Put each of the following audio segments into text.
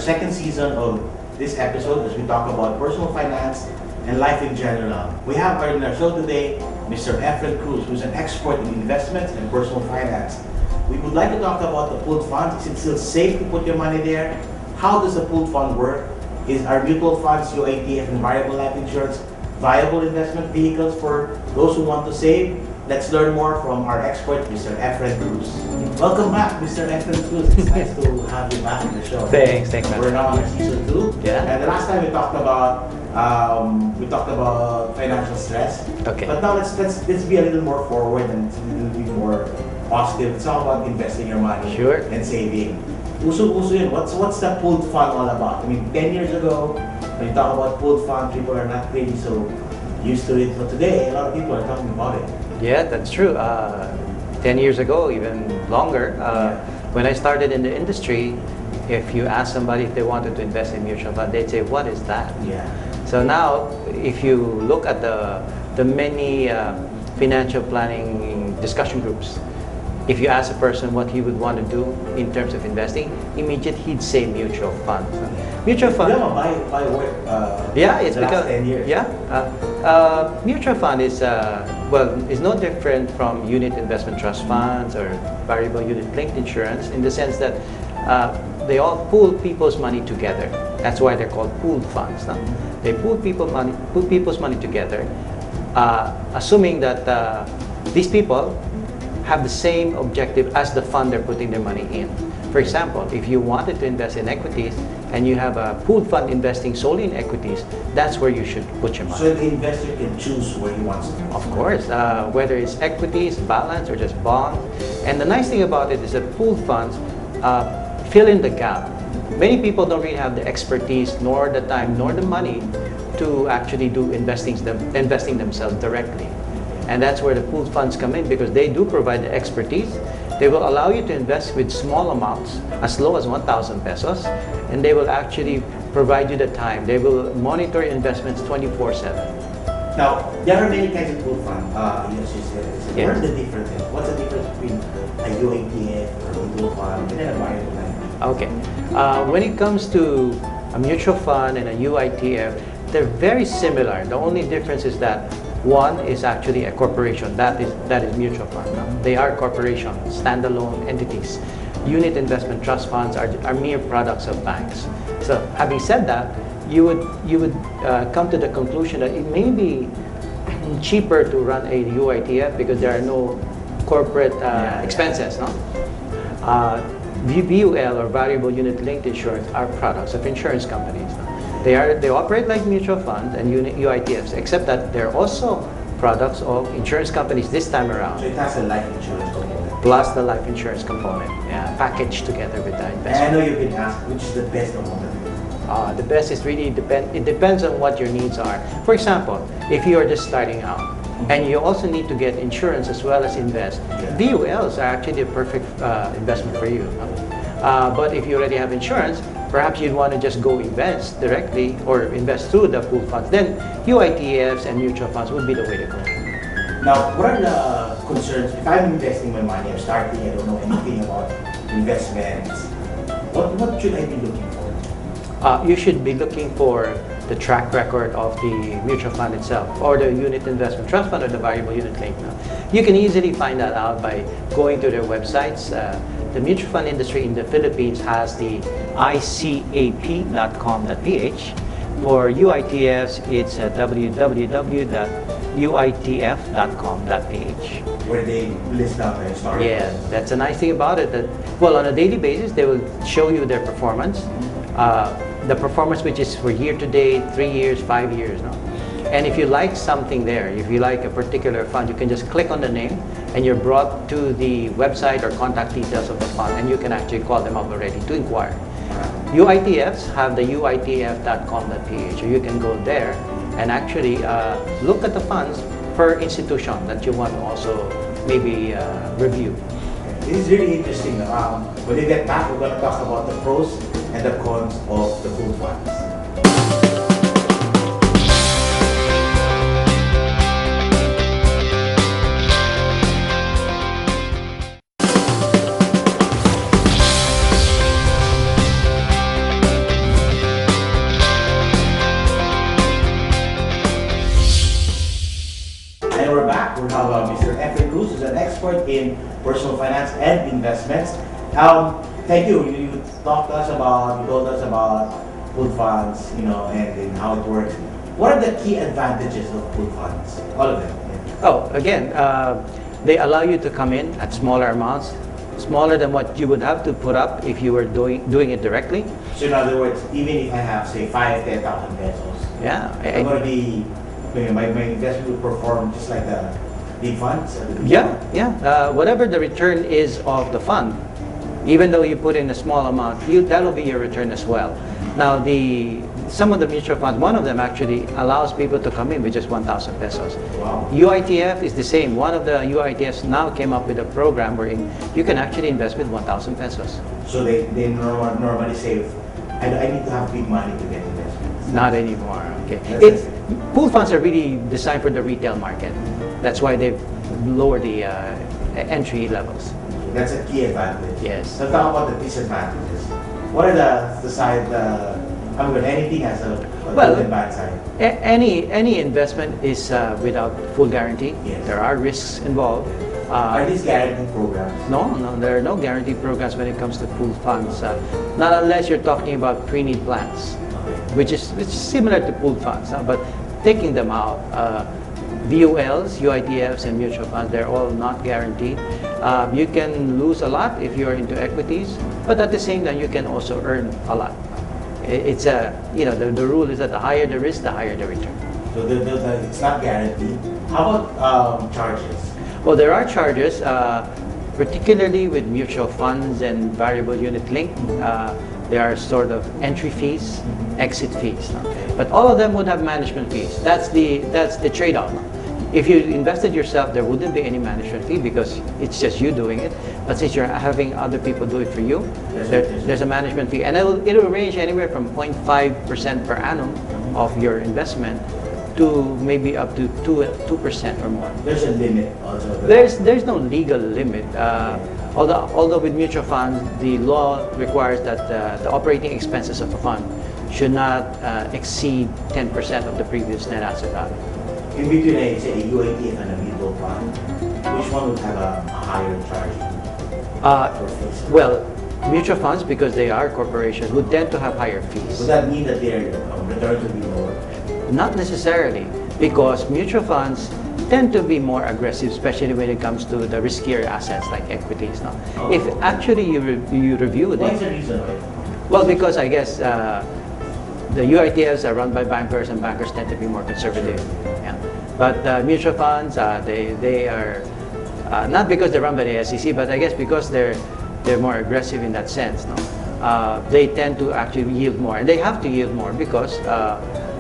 second season of this episode as we talk about personal finance and life in general. We have in our show today Mr. Efren Cruz, who's an expert in investments and personal finance. We would like to talk about the pooled funds. Is it still safe to put your money there? How does the pooled fund work? Is our mutual funds, UITF, and variable life insurance viable investment vehicles for those who want to save? Let's learn more from our expert, Mr. Efren Cruz. Welcome back, Mr. Efren Cruz. It's nice to have you back on the show. Thanks, man. We're now on season 2. Yeah. And the last time we talked about financial stress. Okay. But now let's be a little more forward and a little bit more positive. It's all about investing your money and saving. Uso yun. What's the pooled fund all about? I mean, 10 years ago, when you talk about pooled fund, people are not really so used to it. But today, a lot of people are talking about it. Yeah, that's true. 10 years ago, even longer, when I started in the industry, if you ask somebody if they wanted to invest in mutual fund, they'd say, "What is that?" Yeah. So now, if you look at the many financial planning discussion groups, if you ask a person what he would want to do in terms of investing, immediately he'd say mutual fund. Mutual fund. By work. It's because 10 years. Mutual fund is is no different from unit investment trust funds or variable unit linked insurance in the sense that they all pool people's money together. That's why they're called pooled funds. No? They pool people's money together, assuming that these people have the same objective as the fund they're putting their money in. For example, if you wanted to invest in equities and you have a pooled fund investing solely in equities, that's where you should put your money. So the investor can choose where he wants to invest. Of course, whether it's equities, balance, or just bond. And the nice thing about it is that pooled funds fill in the gap. Many people don't really have the expertise, nor the time, nor the money to actually do investing themselves directly. And that's where the pooled funds come in because they do provide the expertise. They will allow you to invest with small amounts, as low as 1,000 pesos, and they will actually provide you the time. They will monitor investments 24/7. Now, there are many kinds of pooled fund. What are the differences? What's the difference between a UITF, a mutual fund, and then a variable life? Okay. When it comes to a mutual fund and a UITF, they're very similar. The only difference is that one is actually a corporation. That is mutual fund. They are corporations, standalone entities. Unit investment trust funds are mere products of banks. So, having said that, you would come to the conclusion that it may be cheaper to run a UITF because there are no corporate expenses. No? VUL or variable unit linked insurance are products of insurance companies. No? They operate like mutual funds and UITFs, except that they're also products of insurance companies this time around. So it has a life insurance component. Plus the life insurance component, packaged together with the investment. And I know you've been asked which is the best among them. The best is really it depends on what your needs are. For example, if you are just starting out and you also need to get insurance as well as invest, VULs are actually the perfect investment for you. But if you already have insurance, perhaps you'd want to just go invest directly or invest through the pool funds. Then UITFs and mutual funds would be the way to go. Now, what are the concerns? If I'm investing my money, I'm starting, I don't know anything about investments, what should I be looking for? You should be looking for the track record of the mutual fund itself or the unit investment trust fund or the variable unit link. You can easily find that out by going to their websites. The mutual fund industry in the Philippines has the icap.com.ph. For UITFs, it's www.uitf.com.ph. Where they list down their story. Yeah, that's a nice thing about it. That, well, on a daily basis, they will show you their performance. The performance which is for year to date, 3 years, 5 years. No? And if you like something there, if you like a particular fund, you can just click on the name and you're brought to the website or contact details of the fund and you can actually call them up already to inquire. UITFs have the uitf.com.ph, so you can go there and actually look at the funds per institution that you want to also maybe review. This is really interesting. When we get back, we're going to talk about the pros and the cons of the pooled funds. Efren Cruz, who's an expert in personal finance and investments. Thank you. You talked to us about, you told us about pooled funds, and how it works. What are the key advantages of pooled funds? All of them. Yeah. Oh, again, they allow you to come in at smaller amounts, smaller than what you would have to put up if you were doing it directly. So in other words, even if I have, say, 10,000 pesos, Yeah. I'm going to be, my investment will perform just like the big funds? Yeah. Whatever the return is of the fund, even though you put in a small amount, that'll be your return as well. Now, some of the mutual funds, one of them actually allows people to come in with just 1,000 pesos. Wow. UITF is the same. One of the UITFs now came up with a program where you can actually invest with 1,000 pesos. So they normally say, I need to have big money to get investments. Not anymore. Okay. That's Pool funds are really designed for the retail market. That's why they've lowered the entry levels. That's a key advantage. Yes. So talk about the disadvantages. What are the side, anything has a good and bad side. Any investment is without full guarantee. Yes. There are risks involved. Are these guarantee programs? No, there are no guarantee programs when it comes to pool funds. Not unless you're talking about pre-need plans, which is similar to pool funds. But taking them out, VULs, UITFs, and mutual funds, they're all not guaranteed. You can lose a lot if you're into equities, but at the same time, you can also earn a lot. It's the rule is that the higher the risk, the higher the return. So it's not guaranteed. How about charges? Well, there are charges, particularly with mutual funds and variable unit link. There are sort of entry fees, exit fees. But all of them would have management fees. That's the trade-off. If you invested yourself, there wouldn't be any management fee because it's just you doing it. But since you're having other people do it for you, there's a management fee. And it'll range anywhere from 0.5% per annum of your investment to maybe up to 2% or more. There's a limit also. There's no legal limit. Although with mutual funds, the law requires that the operating expenses of a fund should not exceed 10% of the previous net asset value. In between, say, a UITF and a mutual fund, which one would have a higher charge? For fees? Well, mutual funds, because they are corporations, would tend to have higher fees. Would that mean that their return would be lower? Not necessarily, because mutual funds tend to be more aggressive, especially when it comes to the riskier assets like equities. No? Oh. If actually you review What is it, the reason why? well, because I guess the UITFs are run by bankers, and bankers tend to be more conservative. Yeah. But mutual funds, they are not because they're run by the SEC, but I guess because they're more aggressive in that sense. No, they tend to actually yield more, and they have to yield more because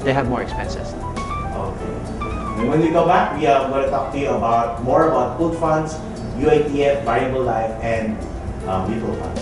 they have more expenses. Okay. And when we go back, we are going to talk to you more about pooled funds, UITF, variable life, and mutual funds.